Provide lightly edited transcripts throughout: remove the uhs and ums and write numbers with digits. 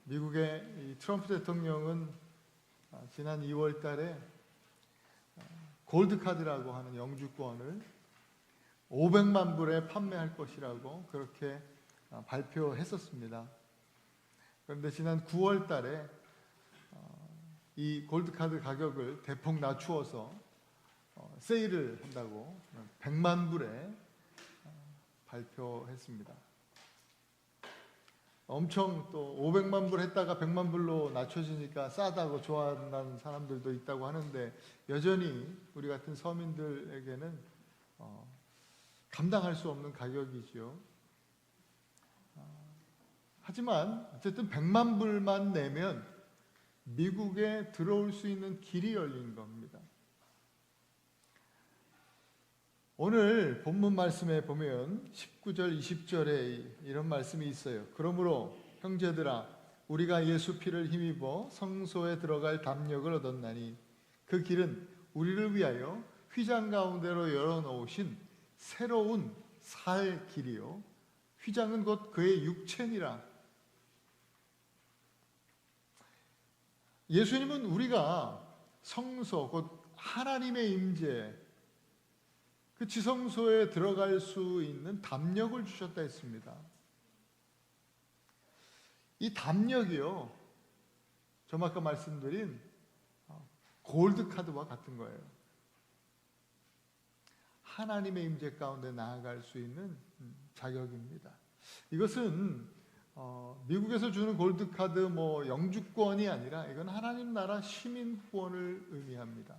미국의 이 트럼프 대통령은 지난 2월 달에 골드카드라고 하는 영주권을 500만 불에 판매할 것이라고 그렇게 발표했었습니다. 그런데 지난 9월 달에 이 골드카드 가격을 대폭 낮추어서 세일을 한다고 100만 불에 발표했습니다. 엄청 또 500만 불 했다가 100만 불로 낮춰지니까 싸다고 좋아하는 사람들도 있다고 하는데, 여전히 우리 같은 서민들에게는 감당할 수 없는 가격이지요. 하지만 어쨌든 100만 불만 내면 미국에 들어올 수 있는 길이 열린 겁니다. 오늘 본문 말씀에 보면 19절, 20절에 이런 말씀이 있어요. 그러므로 형제들아, 우리가 예수 피를 힘입어 성소에 들어갈 담력을 얻었나니 그 길은 우리를 위하여 휘장 가운데로 열어놓으신 새로운 살 길이요, 휘장은 곧 그의 육체니라. 예수님은 우리가 성소, 곧 하나님의 임재, 그 지성소에 들어갈 수 있는 담력을 주셨다 했습니다. 이 담력이요, 좀 아까 말씀드린 골드카드와 같은 거예요. 하나님의 임재 가운데 나아갈 수 있는 자격입니다. 이것은 미국에서 주는 골드카드 영주권이 아니라 이건 하나님 나라 시민권을 의미합니다.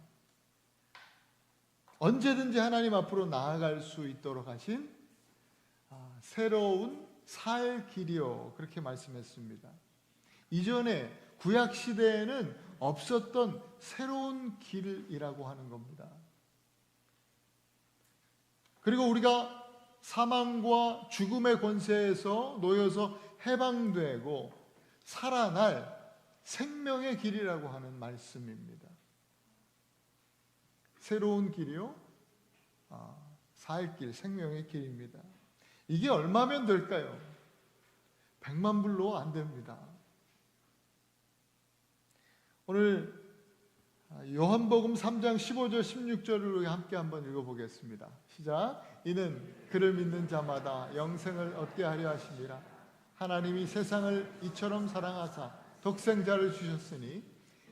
언제든지 하나님 앞으로 나아갈 수 있도록 하신 새로운 살 길이요, 그렇게 말씀했습니다. 이전에 구약 시대에는 없었던 새로운 길이라고 하는 겁니다. 그리고 우리가 사망과 죽음의 권세에서 놓여서 해방되고 살아날 생명의 길이라고 하는 말씀입니다. 새로운 길이요, 살 길, 생명의 길입니다. 이게 얼마면 될까요? 100만 불로 안 됩니다. 오늘 요한복음 3장 15절 16절을 함께 한번 읽어보겠습니다. 시작. 이는 그를 믿는 자마다 영생을 얻게 하려 하심이라. 하나님이 세상을 이처럼 사랑하사 독생자를 주셨으니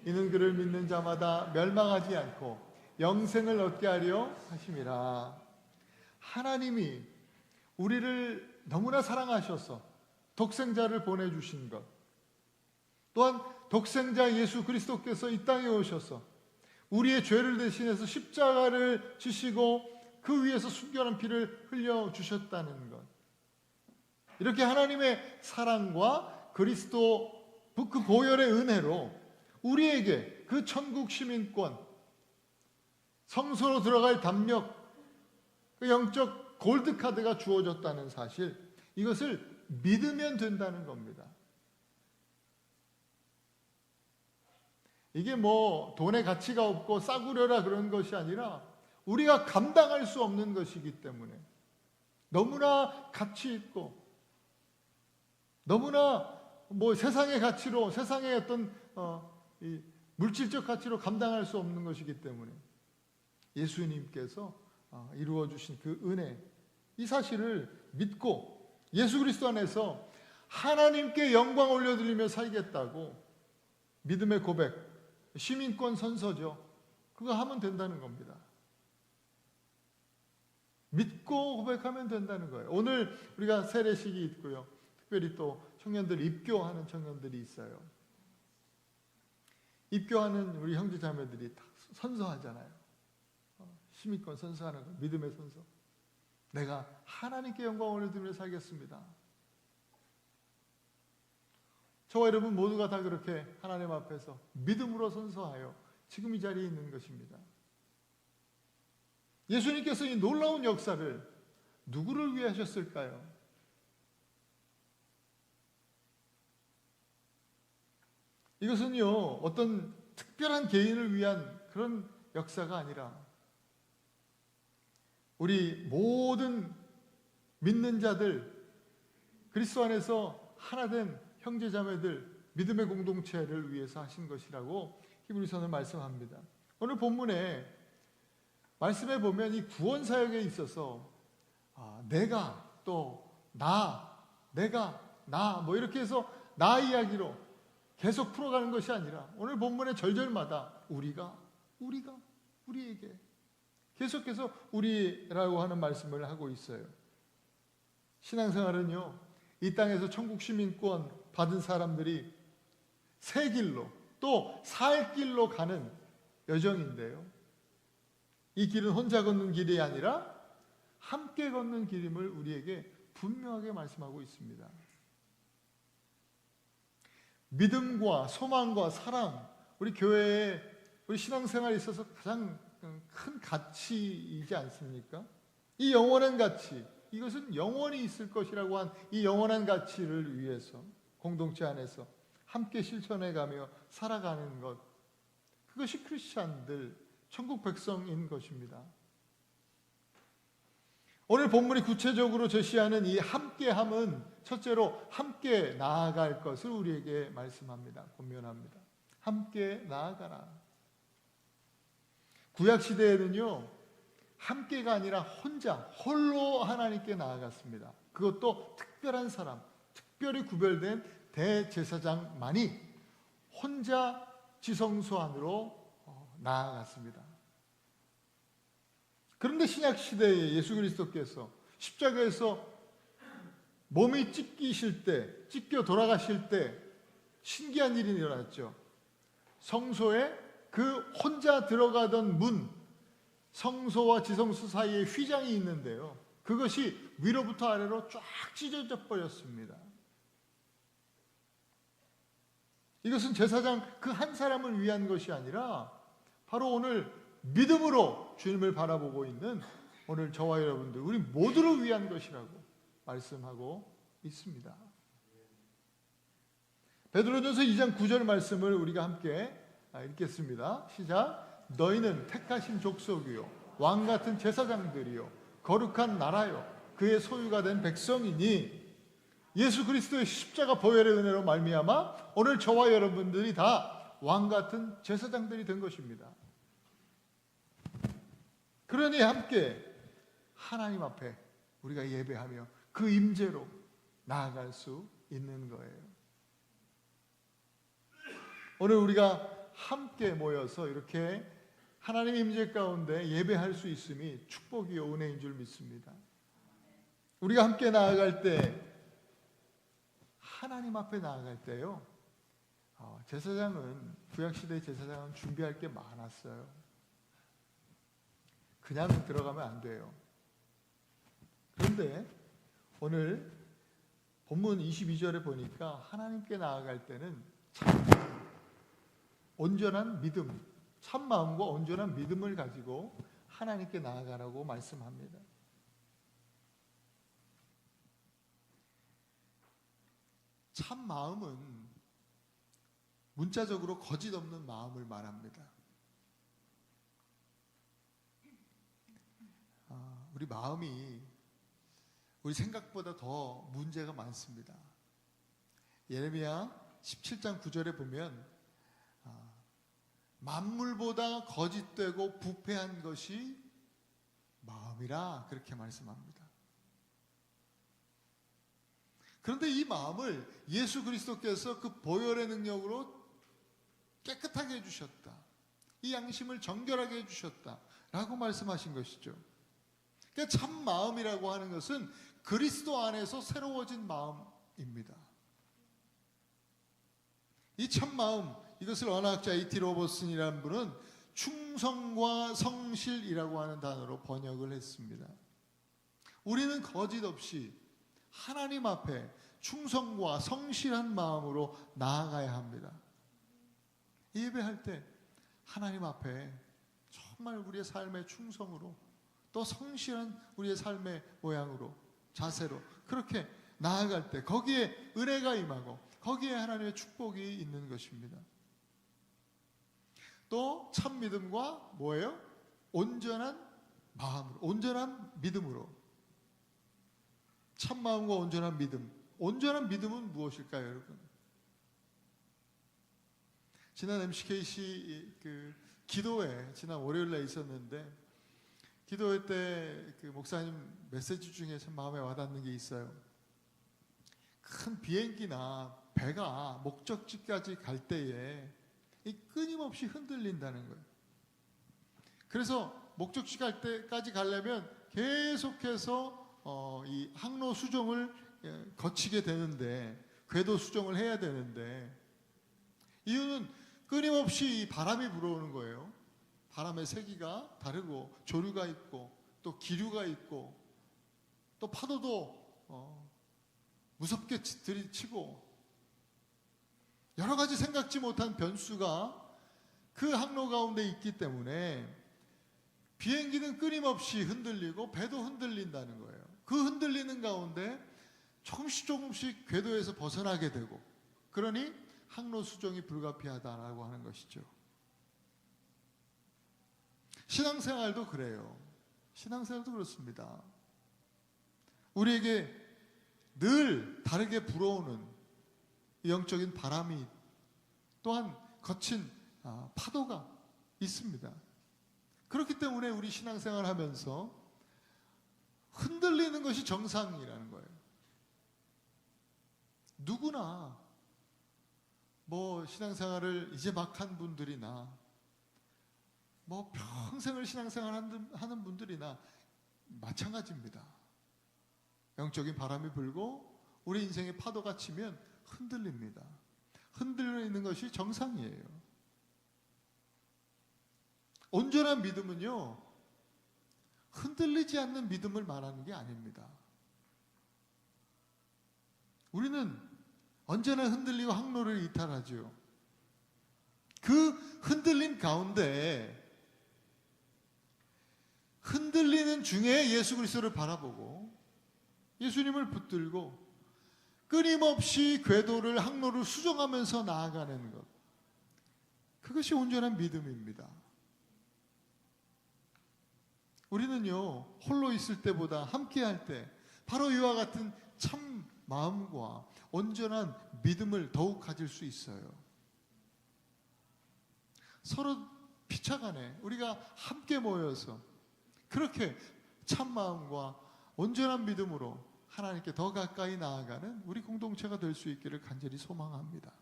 이는 그를 믿는 자마다 멸망하지 않고 영생을 얻게 하려 하심이라. 하나님이 우리를 너무나 사랑하셔서 독생자를 보내주신 것, 또한 독생자 예수 그리스도께서 이 땅에 오셔서 우리의 죄를 대신해서 십자가를 지시고 그 위에서 순결한 피를 흘려주셨다는 것, 이렇게 하나님의 사랑과 그리스도 그 보혈의 은혜로 우리에게 그 천국 시민권, 성소로 들어갈 담력, 그 영적 골드카드가 주어졌다는 사실, 이것을 믿으면 된다는 겁니다. 이게 돈의 가치가 없고 싸구려라 그런 것이 아니라 우리가 감당할 수 없는 것이기 때문에 너무나 가치 있고, 너무나 세상의 가치로, 세상의 어떤 이 물질적 가치로 감당할 수 없는 것이기 때문에 예수님께서 이루어 주신 그 은혜, 이 사실을 믿고 예수 그리스도 안에서 하나님께 영광 올려드리며 살겠다고 믿음의 고백, 시민권 선서죠, 그거 하면 된다는 겁니다. 믿고 고백하면 된다는 거예요. 오늘 우리가 세례식이 있고요, 특별히 또 청년들 입교하는 청년들이 있어요. 입교하는 우리 형제 자매들이 다 선서하잖아요. 시민권 선서하는 거, 믿음의 선서. 내가 하나님께 영광을 올려드리며 살겠습니다. 저와 여러분 모두가 다 그렇게 하나님 앞에서 믿음으로 선서하여 지금 이 자리에 있는 것입니다. 예수님께서 이 놀라운 역사를 누구를 위해 하셨을까요? 이것은요, 어떤 특별한 개인을 위한 그런 역사가 아니라 우리 모든 믿는 자들, 그리스도 안에서 하나된 형제자매들, 믿음의 공동체를 위해서 하신 것이라고 히브리서는 말씀합니다. 오늘 본문에 말씀해 보면 이 구원 사역에 있어서 내가 또 내가 나 뭐 이렇게 해서 나 이야기로 계속 풀어가는 것이 아니라 오늘 본문의 절절마다 우리에게 계속해서 우리라고 하는 말씀을 하고 있어요. 신앙생활은요, 이 땅에서 천국 시민권 받은 사람들이 새 길로 또 살 길로 가는 여정인데요. 이 길은 혼자 걷는 길이 아니라 함께 걷는 길임을 우리에게 분명하게 말씀하고 있습니다. 믿음과 소망과 사랑, 우리 교회의 우리 신앙생활에 있어서 가장 큰 가치이지 않습니까? 이 영원한 가치, 이것은 영원히 있을 것이라고 한 이 영원한 가치를 위해서 공동체 안에서 함께 실천해가며 살아가는 것, 그것이 크리스찬들, 천국 백성인 것입니다. 오늘 본문이 구체적으로 제시하는 이 함께함은 첫째로 함께 나아갈 것을 우리에게 말씀합니다. 권면합니다. 함께 나아가라. 구약 시대에는요, 함께가 아니라 홀로 하나님께 나아갔습니다. 그것도 특별한 사람, 특별히 구별된 대제사장만이 혼자 지성소 안으로 나아갔습니다. 그런데 신약 시대에 예수 그리스도께서 십자가에서 몸이 찢겨 돌아가실 때 신기한 일이 일어났죠. 성소에 그 혼자 들어가던 문, 성소와 지성소 사이에 휘장이 있는데요, 그것이 위로부터 아래로 쫙 찢어져 버렸습니다. 이것은 제사장 그 한 사람을 위한 것이 아니라 바로 오늘 믿음으로 주님을 바라보고 있는 오늘 저와 여러분들, 우리 모두를 위한 것이라고 말씀하고 있습니다. 베드로전서 2장 9절 말씀을 우리가 함께 읽겠습니다. 시작. 너희는 택하신 족속이요 왕같은 제사장들이요 거룩한 나라요 그의 소유가 된 백성이니, 예수 그리스도의 십자가 보혈의 은혜로 말미암아 오늘 저와 여러분들이 다 왕같은 제사장들이 된 것입니다. 그러니 함께 하나님 앞에 우리가 예배하며 그 임재로 나아갈 수 있는 거예요. 오늘 우리가 함께 모여서 이렇게 하나님 임재 가운데 예배할 수 있음이 축복이요 은혜인 줄 믿습니다. 우리가 함께 나아갈 때, 하나님 앞에 나아갈 때요, 제사장은, 구약시대의 제사장은 준비할 게 많았어요. 그냥 들어가면 안 돼요. 그런데 오늘 본문 22절에 보니까 하나님께 나아갈 때는 온전한 믿음, 참 마음과 온전한 믿음을 가지고 하나님께 나아가라고 말씀합니다. 참 마음은 문자적으로 거짓 없는 마음을 말합니다. 우리 마음이 우리 생각보다 더 문제가 많습니다. 예레미야 17장 9절에 보면 만물보다 거짓되고 부패한 것이 마음이라 그렇게 말씀합니다. 그런데 이 마음을 예수 그리스도께서 그 보혈의 능력으로 깨끗하게 해주셨다. 이 양심을 정결하게 해주셨다 라고 말씀하신 것이죠. 그러니까 참 마음이라고 하는 것은 그리스도 안에서 새로워진 마음입니다. 이 참 마음, 이것을 언어학자 A.T. 로버슨이라는 분은 충성과 성실이라고 하는 단어로 번역을 했습니다. 우리는 거짓 없이 하나님 앞에 충성과 성실한 마음으로 나아가야 합니다. 예배할 때 하나님 앞에 정말 우리의 삶의 충성으로, 또 성실한 우리의 삶의 모양으로, 자세로 그렇게 나아갈 때 거기에 은혜가 임하고 거기에 하나님의 축복이 있는 것입니다. 또 참 믿음과 뭐예요? 온전한 마음으로, 온전한 믿음으로. 참 마음과 온전한 믿음. 온전한 믿음은 무엇일까요, 여러분? 지난 MCKC 그 기도회 지난 월요일에 있었는데, 기도회 때 그 목사님 메시지 중에 참 마음에 와닿는 게 있어요. 큰 비행기나 배가 목적지까지 갈 때에 이 끊임없이 흔들린다는 거예요. 그래서 목적지 갈 때까지 가려면 계속해서 이 항로 수정을 거치게 되는데, 궤도 수정을 해야 되는데, 이유는 끊임없이 이 바람이 불어오는 거예요. 바람의 세기가 다르고 조류가 있고 또 기류가 있고 또 파도도 무섭게 들이치고 여러 가지 생각지 못한 변수가 그 항로 가운데 있기 때문에 비행기는 끊임없이 흔들리고 배도 흔들린다는 거예요. 그 흔들리는 가운데 조금씩 궤도에서 벗어나게 되고, 그러니 항로 수정이 불가피하다라고 하는 것이죠. 신앙생활도 그래요. 신앙생활도 그렇습니다. 우리에게 늘 다르게 불어오는 영적인 바람이, 또한 거친 파도가 있습니다. 그렇기 때문에 우리 신앙생활 하면서 흔들리는 것이 정상이라는 거예요. 누구나 뭐 신앙생활을 이제 막 한 분들이나 뭐 평생을 신앙생활 하는 분들이나 마찬가지입니다. 영적인 바람이 불고 우리 인생의 파도가 치면 흔들립니다. 흔들리는 것이 정상이에요. 온전한 믿음은요, 흔들리지 않는 믿음을 말하는 게 아닙니다. 우리는 언제나 흔들리고 항로를 이탈하죠. 그 흔들림 가운데 흔들리는 중에 예수 그리스도를 바라보고 예수님을 붙들고 끊임없이 궤도를, 항로를 수정하면서 나아가는 것, 그것이 온전한 믿음입니다. 우리는요, 홀로 있을 때보다 함께 할 때 바로 이와 같은 참 마음과 온전한 믿음을 더욱 가질 수 있어요. 서로 피차간에 우리가 함께 모여서 그렇게 참 마음과 온전한 믿음으로 하나님께 더 가까이 나아가는 우리 공동체가 될 수 있기를 간절히 소망합니다.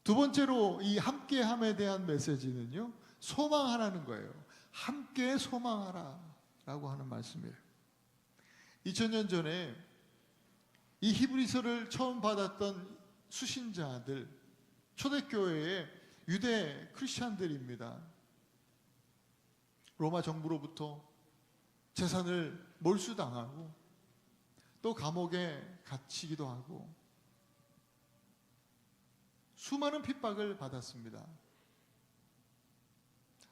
두 번째로 이 함께함에 대한 메시지는요, 소망하라는 거예요. 함께 소망하라 라고 하는 말씀이에요. 2000년 전에 이 히브리서를 처음 받았던 수신자들, 초대교회의 유대 크리스찬들입니다. 로마 정부로부터 재산을 몰수당하고 또 감옥에 갇히기도 하고 수많은 핍박을 받았습니다.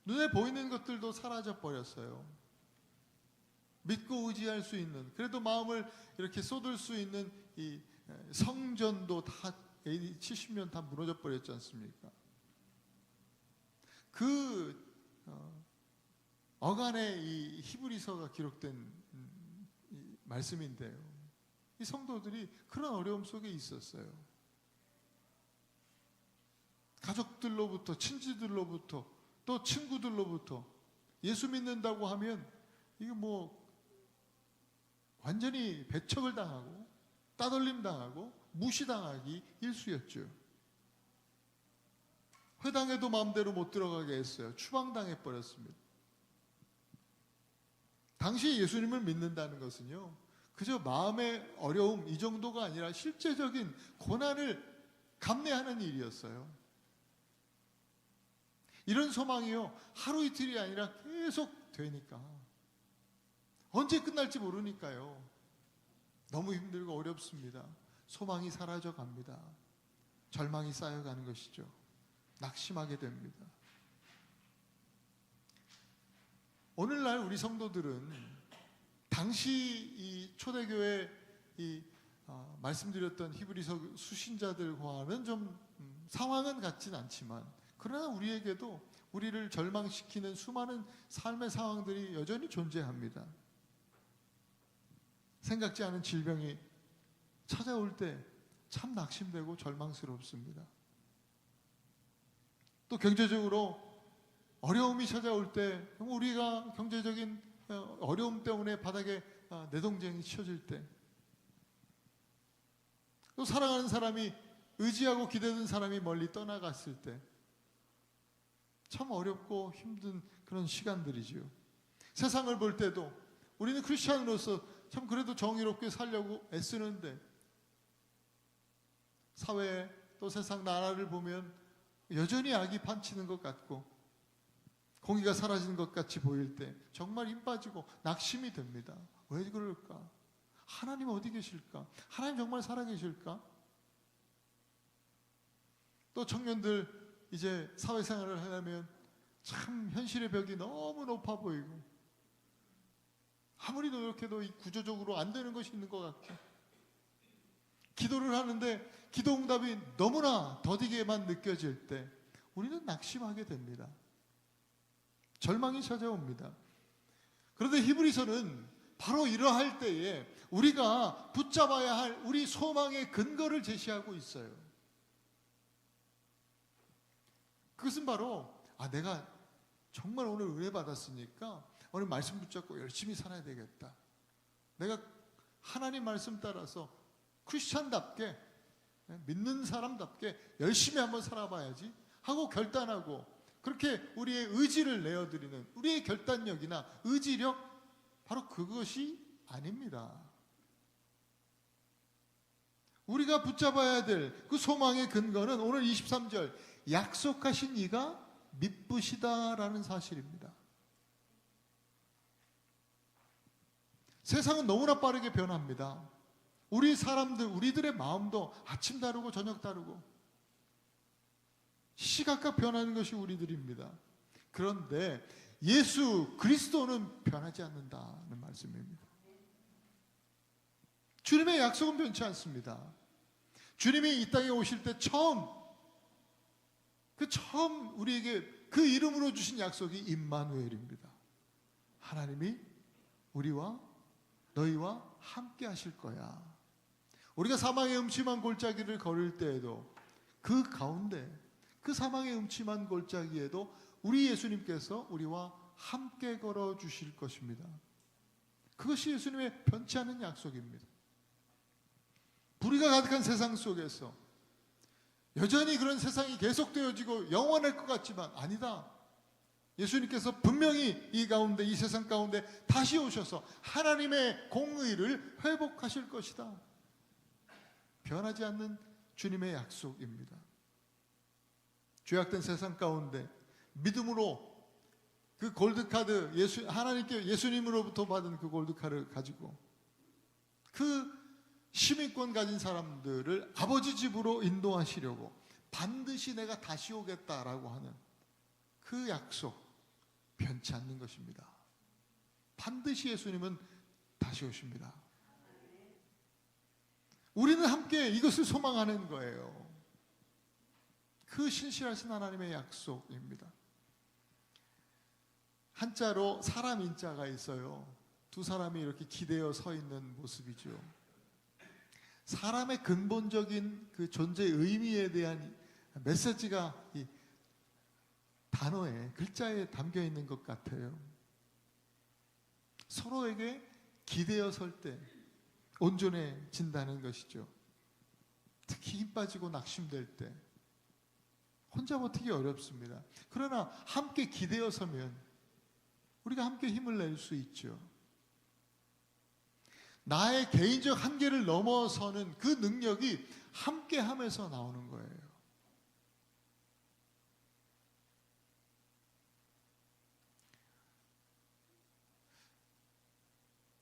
눈에 보이는 것들도 사라져 버렸어요. 믿고 의지할 수 있는, 그래도 마음을 이렇게 쏟을 수 있는 이 성전도 다 AD 70년 다 무너져 버렸지 않습니까? 그 어간에 이 히브리서가 기록된 이 말씀인데요, 이 성도들이 그런 어려움 속에 있었어요. 가족들로부터, 친지들로부터, 또 친구들로부터 예수 믿는다고 하면 이게 뭐 완전히 배척을 당하고 따돌림 당하고 무시당하기 일쑤였죠. 회당에도 마음대로 못 들어가게 했어요. 추방당해 버렸습니다. 당시 예수님을 믿는다는 것은요, 그저 마음의 어려움 이 정도가 아니라 실제적인 고난을 감내하는 일이었어요. 이런 소망이요, 하루 이틀이 아니라 계속 되니까, 언제 끝날지 모르니까요, 너무 힘들고 어렵습니다. 소망이 사라져 갑니다. 절망이 쌓여가는 것이죠. 낙심하게 됩니다. 오늘날 우리 성도들은 당시 이 초대교회 말씀드렸던 히브리서 수신자들과는 좀 상황은 같진 않지만, 그러나 우리에게도 우리를 절망시키는 수많은 삶의 상황들이 여전히 존재합니다. 생각지 않은 질병이 찾아올 때 참 낙심되고 절망스럽습니다. 또 경제적으로 어려움이 찾아올 때, 우리가 경제적인 어려움 때문에 바닥에 내동쟁이 치어질 때, 또 사랑하는 사람이, 의지하고 기대는 사람이 멀리 떠나갔을 때, 참 어렵고 힘든 그런 시간들이지요. 세상을 볼 때도 우리는 크리스찬으로서 참 그래도 정의롭게 살려고 애쓰는데, 사회 또 세상 나라를 보면 여전히 악이 판치는 것 같고 공의가 사라지는 것 같이 보일 때 정말 힘 빠지고 낙심이 됩니다. 왜 그럴까? 하나님 어디 계실까? 하나님 정말 살아계실까? 또 청년들 이제 사회생활을 하려면 참 현실의 벽이 너무 높아 보이고 아무리 노력해도 구조적으로 안 되는 것이 있는 것 같고, 기도를 하는데 기도 응답이 너무나 더디게만 느껴질 때 우리는 낙심하게 됩니다. 절망이 찾아옵니다. 그런데 히브리서는 바로 이러할 때에 우리가 붙잡아야 할 우리 소망의 근거를 제시하고 있어요. 그것은 바로 내가 정말 오늘 은혜 받았으니까 오늘 말씀 붙잡고 열심히 살아야 되겠다. 내가 하나님 말씀 따라서 크리스찬답게, 믿는 사람답게 열심히 한번 살아봐야지 하고 결단하고, 그렇게 우리의 의지를 내어드리는 우리의 결단력이나 의지력, 바로 그것이 아닙니다. 우리가 붙잡아야 될 그 소망의 근거는 오늘 23절, 약속하신 이가 미쁘시다라는 사실입니다. 세상은 너무나 빠르게 변합니다. 우리 사람들, 우리들의 마음도 아침 다르고 저녁 다르고 시각각 변하는 것이 우리들입니다. 그런데 예수 그리스도는 변하지 않는다는 말씀입니다. 주님의 약속은 변치 않습니다. 주님이 이 땅에 오실 때 처음 우리에게 그 이름으로 주신 약속이 임마누엘입니다. 하나님이 우리와 너희와 함께 하실 거야. 우리가 사망의 음침한 골짜기를 걸을 때에도 그 가운데, 그 사망의 음침한 골짜기에도 우리 예수님께서 우리와 함께 걸어 주실 것입니다. 그것이 예수님의 변치 않는 약속입니다. 불의가 가득한 세상 속에서 여전히 그런 세상이 계속되어지고 영원할 것 같지만 아니다. 예수님께서 분명히 이 가운데, 이 세상 가운데 다시 오셔서 하나님의 공의를 회복하실 것이다. 변하지 않는 주님의 약속입니다. 죄악된 세상 가운데 믿음으로 그 골드카드, 하나님께 예수님으로부터 받은 그 골드카드를 가지고 그 시민권 가진 사람들을 아버지 집으로 인도하시려고 반드시 내가 다시 오겠다라고 하는 그 약속, 변치 않는 것입니다. 반드시 예수님은 다시 오십니다. 우리는 함께 이것을 소망하는 거예요. 그 신실하신 하나님의 약속입니다. 한자로 사람 인자가 있어요. 두 사람이 이렇게 기대어 서 있는 모습이죠. 사람의 근본적인 그 존재의 의미에 대한 메시지가 이 단어에, 글자에 담겨 있는 것 같아요. 서로에게 기대어 설 때 온전해진다는 것이죠. 특히 힘 빠지고 낙심될 때 혼자 버티기 어렵습니다. 그러나 함께 기대어 서면 우리가 함께 힘을 낼 수 있죠. 나의 개인적 한계를 넘어서는 그 능력이 함께 하면서 나오는 거예요.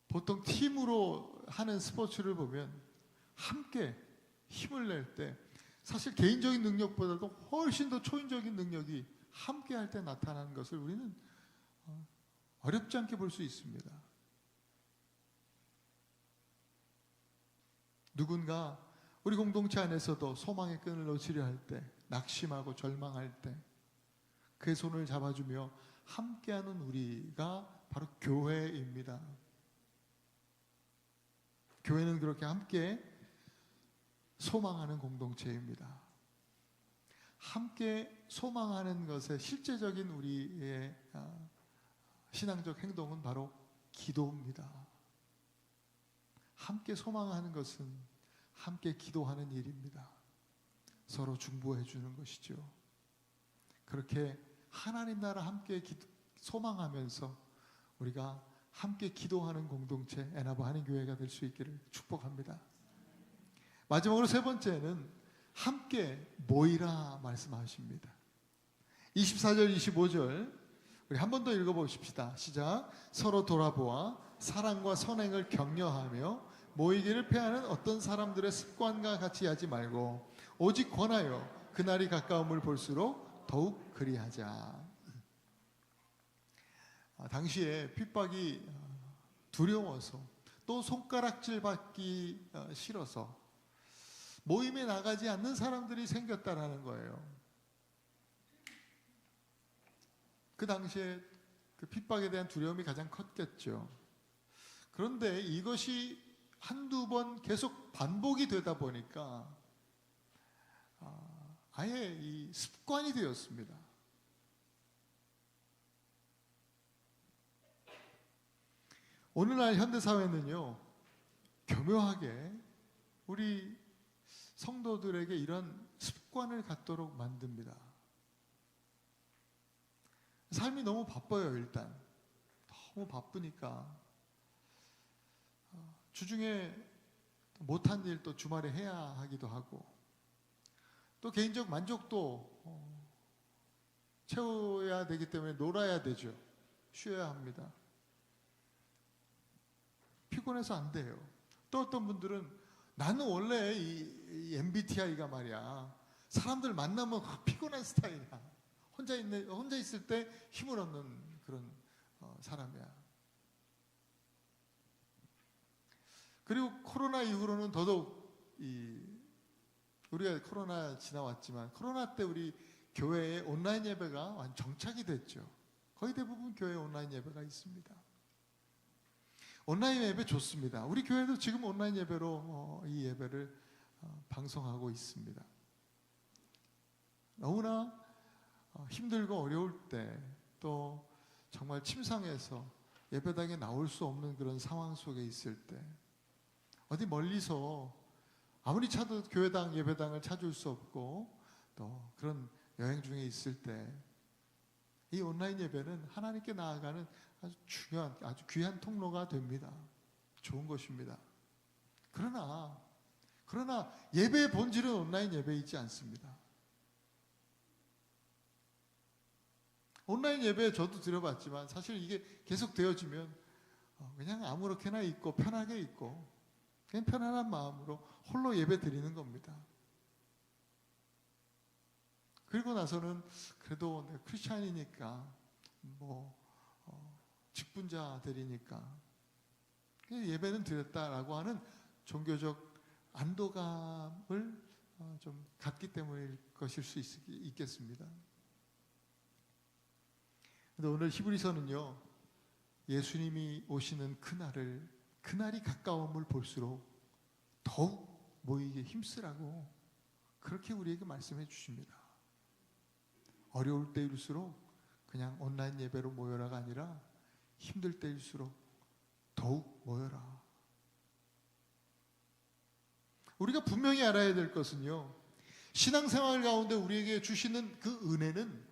보통 팀으로 하는 스포츠를 보면 함께 힘을 낼 때 사실 개인적인 능력보다도 훨씬 더 초인적인 능력이 함께 할 때 나타나는 것을 우리는 어렵지 않게 볼 수 있습니다. 누군가 우리 공동체 안에서도 소망의 끈을 놓치려 할 때, 낙심하고 절망할 때 그의 손을 잡아주며 함께하는 우리가 바로 교회입니다. 교회는 그렇게 함께 소망하는 공동체입니다. 함께 소망하는 것의 실제적인 우리의 신앙적 행동은 바로 기도입니다. 함께 소망하는 것은 함께 기도하는 일입니다. 서로 중보해 주는 것이죠. 그렇게 하나님 나라 함께 소망하면서 우리가 함께 기도하는 공동체 애나바 한인교회가 될 수 있기를 축복합니다. 마지막으로 세 번째는 함께 모이라 말씀하십니다. 24절 25절 우리 한 번 더 읽어보십시다. 시작. 서로 돌아보아 사랑과 선행을 격려하며 모이기를 패하는 어떤 사람들의 습관과 같이 하지 말고 오직 권하여 그날이 가까움을 볼수록 더욱 그리하자. 당시에 핍박이 두려워서 또 손가락질 받기 싫어서 모임에 나가지 않는 사람들이 생겼다라는 거예요. 그 당시에 그 핍박에 대한 두려움이 가장 컸겠죠. 그런데 이것이 한두 번 계속 반복이 되다 보니까 아예 이 습관이 되었습니다. 오늘날 현대사회는요, 교묘하게 우리 성도들에게 이런 습관을 갖도록 만듭니다. 삶이 너무 바빠요. 일단 너무 바쁘니까 주중에 못한 일 또 주말에 해야 하기도 하고 또 개인적 만족도 채워야 되기 때문에 놀아야 되죠. 쉬어야 합니다. 피곤해서 안 돼요. 또 어떤 분들은 나는 원래 이 MBTI가 말이야 사람들 만나면 피곤한 스타일이야. 혼자 있을 때 힘을 얻는 그런 사람이야. 그리고 코로나 이후로는 더더욱 우리가 코로나 지나왔지만 코로나 때 우리 교회에 온라인 예배가 완전 정착이 됐죠. 거의 대부분 교회에 온라인 예배가 있습니다. 온라인 예배 좋습니다. 우리 교회도 지금 온라인 예배로 이 예배를 방송하고 있습니다. 너무나 힘들고 어려울 때 또 정말 침상에서 예배당에 나올 수 없는 그런 상황 속에 있을 때 어디 멀리서 아무리 찾아도 교회당 예배당을 찾을 수 없고 또 그런 여행 중에 있을 때 이 온라인 예배는 하나님께 나아가는 아주 중요한 아주 귀한 통로가 됩니다. 좋은 것입니다. 그러나 예배의 본질은 온라인 예배이지 않습니다. 온라인 예배 저도 드려봤지만 사실 이게 계속 되어지면 그냥 아무렇게나 있고 편하게 있고 그냥 편안한 마음으로 홀로 예배 드리는 겁니다. 그리고 나서는 그래도 내가 크리스찬이니까 직분자들이니까 예배는 드렸다라고 하는 종교적 안도감을 좀 갖기 때문일 것일 수 있겠습니다. 그런데 오늘 히브리서는요, 예수님이 오시는 그날이 가까움을 볼수록 더욱 모이게 힘쓰라고 그렇게 우리에게 말씀해 주십니다. 어려울 때일수록 그냥 온라인 예배로 모여라가 아니라 힘들 때일수록 더욱 모여라. 우리가 분명히 알아야 될 것은요, 신앙생활 가운데 우리에게 주시는 그 은혜는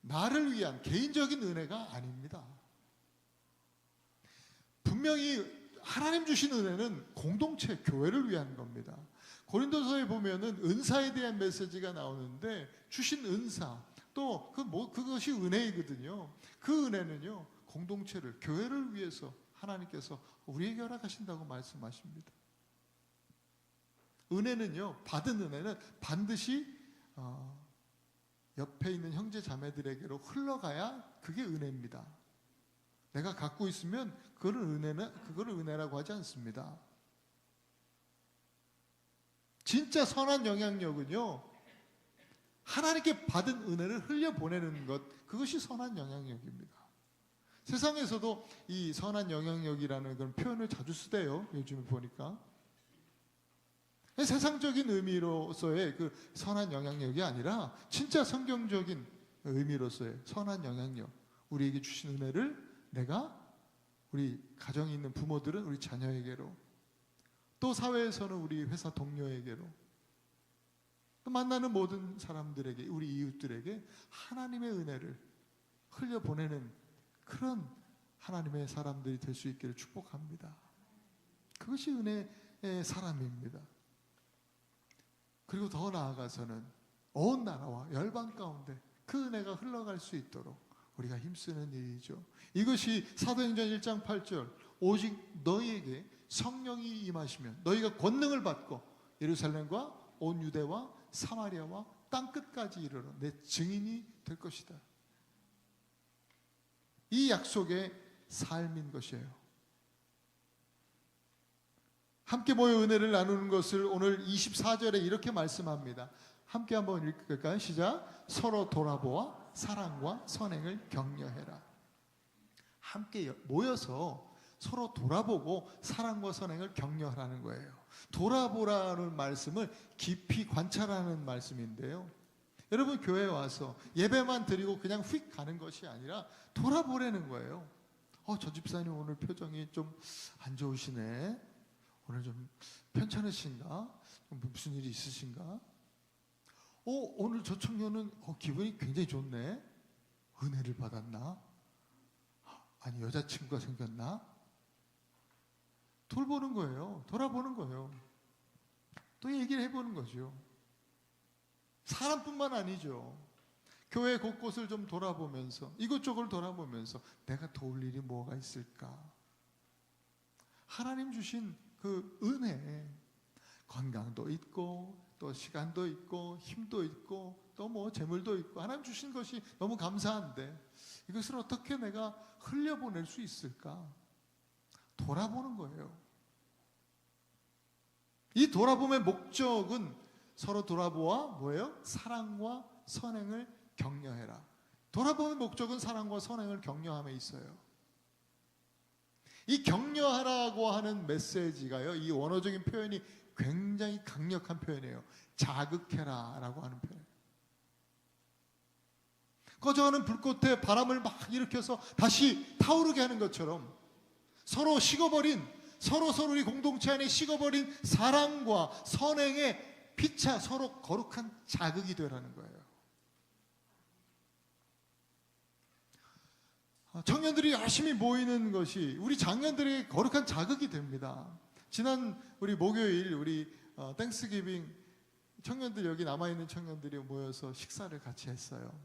나를 위한 개인적인 은혜가 아닙니다. 분명히 하나님 주신 은혜는 공동체, 교회를 위한 겁니다. 고린도서에 보면은 은사에 대한 메시지가 나오는데 주신 은사, 또 그것이 은혜이거든요. 그 은혜는요, 공동체를, 교회를 위해서 하나님께서 우리에게 허락하신다고 말씀하십니다. 은혜는요, 받은 은혜는 반드시 옆에 있는 형제 자매들에게로 흘러가야 그게 은혜입니다. 내가 갖고 있으면 그거를 은혜라고 하지 않습니다. 진짜 선한 영향력은요, 하나님께 받은 은혜를 흘려보내는 것, 그것이 선한 영향력입니다. 세상에서도 이 선한 영향력이라는 그런 표현을 자주 쓰대요. 요즘에 보니까. 세상적인 의미로서의 그 선한 영향력이 아니라 진짜 성경적인 의미로서의 선한 영향력, 우리에게 주신 은혜를 내가 우리 가정에 있는 부모들은 우리 자녀에게로, 또 사회에서는 우리 회사 동료에게로, 또 만나는 모든 사람들에게, 우리 이웃들에게 하나님의 은혜를 흘려보내는 그런 하나님의 사람들이 될 수 있기를 축복합니다. 그것이 은혜의 사람입니다. 그리고 더 나아가서는 온 나라와 열방 가운데 그 은혜가 흘러갈 수 있도록 우리가 힘쓰는 일이죠. 이것이 사도행전 1장 8절, 오직 너희에게 성령이 임하시면 너희가 권능을 받고 예루살렘과 온 유대와 사마리아와 땅끝까지 이르러 내 증인이 될 것이다. 이 약속의 삶인 것이에요. 함께 모여 은혜를 나누는 것을 오늘 24절에 이렇게 말씀합니다. 함께 한번 읽을까요? 시작. 서로 돌아보아 사랑과 선행을 격려해라. 함께 모여서 서로 돌아보고 사랑과 선행을 격려하라는 거예요. 돌아보라는 말씀을 깊이 관찰하는 말씀인데요, 여러분 교회에 와서 예배만 드리고 그냥 휙 가는 것이 아니라 돌아보라는 거예요. 저 집사님 오늘 표정이 좀 안 좋으시네. 오늘 좀 편찮으신가? 무슨 일이 있으신가? 오늘 저 청년은 기분이 굉장히 좋네. 은혜를 받았나? 아니 여자친구가 생겼나? 돌보는 거예요. 돌아보는 거예요. 또 얘기를 해보는 거죠. 사람뿐만 아니죠. 교회 곳곳을 좀 돌아보면서, 이것저것 돌아보면서 내가 도울 일이 뭐가 있을까? 하나님 주신 그 은혜, 건강도 있고 또 시간도 있고 힘도 있고 또 뭐 재물도 있고 하나님 주신 것이 너무 감사한데 이것을 어떻게 내가 흘려보낼 수 있을까? 돌아보는 거예요. 이 돌아봄의 목적은 서로 돌아보아 뭐예요? 사랑과 선행을 격려해라. 돌아보는 목적은 사랑과 선행을 격려함에 있어요. 이 격려하라고 하는 메시지가요, 이 원어적인 표현이 굉장히 강력한 표현이에요. 자극해라 라고 하는 표현. 꺼져가는 불꽃에 바람을 막 일으켜서 다시 타오르게 하는 것처럼 서로 식어버린, 서로의 공동체 안에 식어버린 사랑과 선행에 피차 서로 거룩한 자극이 되라는 거예요. 청년들이 열심히 모이는 것이 우리 장년들에게 거룩한 자극이 됩니다. 지난 우리 목요일 우리 땡스기빙 청년들, 여기 남아있는 청년들이 모여서 식사를 같이 했어요.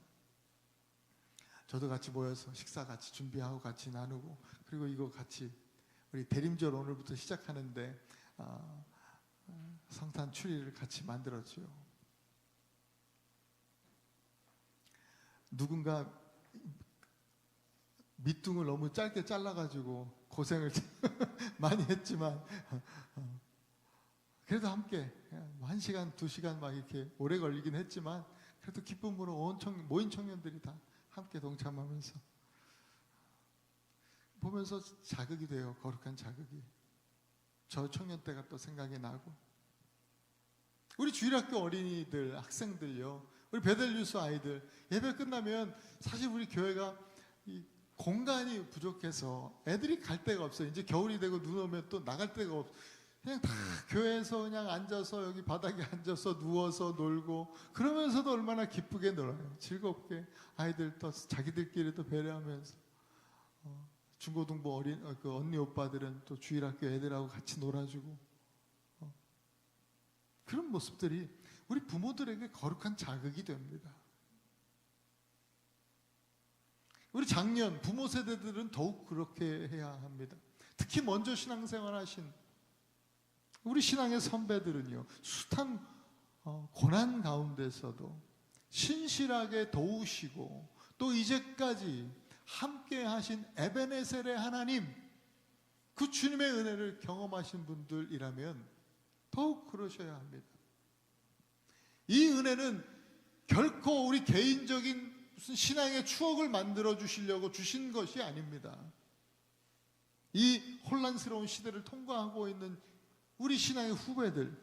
저도 같이 모여서 식사 같이 준비하고 같이 나누고, 그리고 이거 같이 우리 대림절 오늘부터 시작하는데 성탄 추리를 같이 만들었죠. 누군가 밑둥을 너무 짧게 잘라가지고 고생을 많이 했지만 그래도 함께 1시간, 2시간 막 이렇게 오래 걸리긴 했지만 그래도 기쁨으로 온 모인 청년들이 다 함께 동참하면서 보면서 자극이 돼요. 거룩한 자극이. 저 청년 때가 또 생각이 나고, 우리 주일학교 어린이들, 학생들요, 우리 베델유스 아이들 예배 끝나면 사실 우리 교회가 이 공간이 부족해서 애들이 갈 데가 없어요. 이제 겨울이 되고 눈 오면 또 나갈 데가 없어요. 그냥 다 교회에서 그냥 앉아서 여기 바닥에 앉아서 누워서 놀고, 그러면서도 얼마나 기쁘게 놀아요. 즐겁게 아이들 또 자기들끼리도 배려하면서 중고등부 그 언니 오빠들은 또 주일학교 애들하고 같이 놀아주고, 그런 모습들이 우리 부모들에게 거룩한 자극이 됩니다. 우리 장년 부모 세대들은 더욱 그렇게 해야 합니다. 특히 먼저 신앙생활 하신 우리 신앙의 선배들은요, 숱한 고난 가운데서도 신실하게 도우시고 또 이제까지 함께 하신 에베네셀의 하나님, 그 주님의 은혜를 경험하신 분들이라면 더욱 그러셔야 합니다. 이 은혜는 결코 우리 개인적인 무슨 신앙의 추억을 만들어 주시려고 주신 것이 아닙니다. 이 혼란스러운 시대를 통과하고 있는 우리 신앙의 후배들,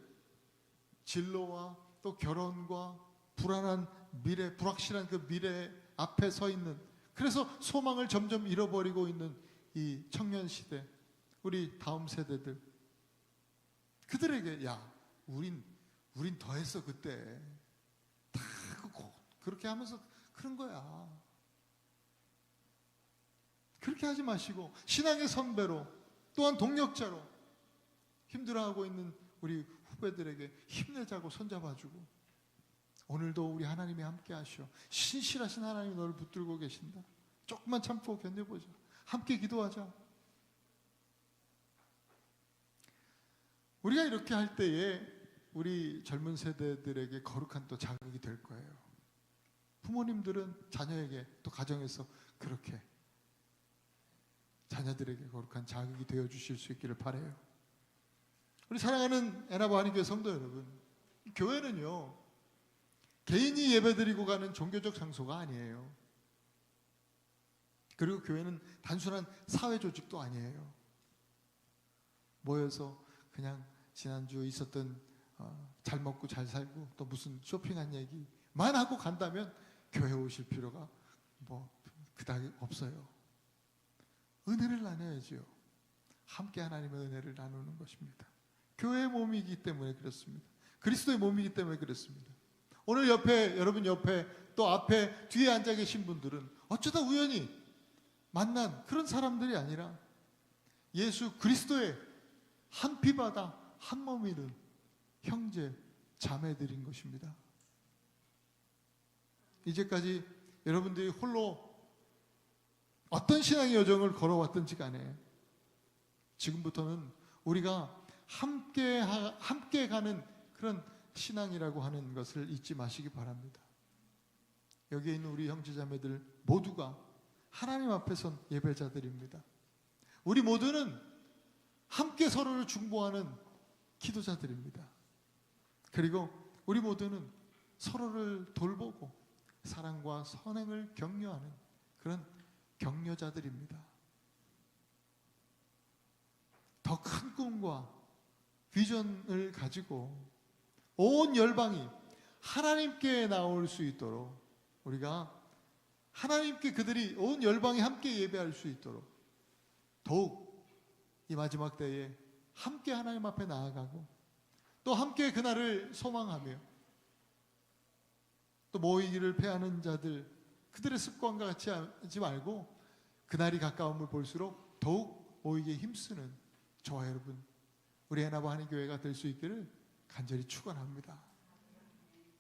진로와 또 결혼과 불안한 미래, 불확실한 그 미래 앞에 서 있는, 그래서 소망을 점점 잃어버리고 있는 이 청년 시대, 우리 다음 세대들, 그들에게 야, 우린 더 했어 그때. 다 그렇게 하면서 그런 거야. 그렇게 하지 마시고 신앙의 선배로, 또한 동력자로 힘들어하고 있는 우리 후배들에게 힘내자고 손잡아주고, 오늘도 우리 하나님이 함께 하시오. 신실하신 하나님이 너를 붙들고 계신다. 조금만 참고 견뎌보자. 함께 기도하자. 우리가 이렇게 할 때에 우리 젊은 세대들에게 거룩한 또 자극이 될 거예요. 부모님들은 자녀에게, 또 가정에서 그렇게 자녀들에게 거룩한 자극이 되어 주실 수 있기를 바라요. 우리 사랑하는 에나바 한인교회 성도 여러분, 교회는요 개인이 예배드리고 가는 종교적 장소가 아니에요. 그리고 교회는 단순한 사회 조직도 아니에요. 모여서 그냥 지난주 있었던 잘 먹고 잘 살고 또 무슨 쇼핑한 얘기만 하고 간다면 교회 오실 필요가 그닥 없어요. 은혜를 나눠야지요. 함께 하나님의 은혜를 나누는 것입니다. 교회의 몸이기 때문에 그렇습니다. 그리스도의 몸이기 때문에 그렇습니다. 오늘 여러분 옆에 또 앞에 뒤에 앉아 계신 분들은 어쩌다 우연히 만난 그런 사람들이 아니라 예수 그리스도의 한 피바다 한 몸이는 형제 자매들인 것입니다. 이제까지 여러분들이 홀로 어떤 신앙의 여정을 걸어왔든지 간에 지금부터는 우리가 함께 가는 그런 신앙이라고 하는 것을 잊지 마시기 바랍니다. 여기에 있는 우리 형제자매들 모두가 하나님 앞에 선 예배자들입니다. 우리 모두는 함께 서로를 중보하는 기도자들입니다. 그리고 우리 모두는 서로를 돌보고 사랑과 선행을 격려하는 그런 격려자들입니다. 더 큰 꿈과 비전을 가지고 온 열방이 하나님께 나올 수 있도록, 우리가 하나님께, 그들이 온 열방이 함께 예배할 수 있도록 더욱 이 마지막 때에 함께 하나님 앞에 나아가고 또 함께 그날을 소망하며, 또 모이기를 패하는 자들, 그들의 습관과 같이 하지 말고 그날이 가까움을 볼수록 더욱 모이기에 힘쓰는 저와 여러분, 우리 에나바 한인교회가 될 수 있기를 간절히 축원합니다.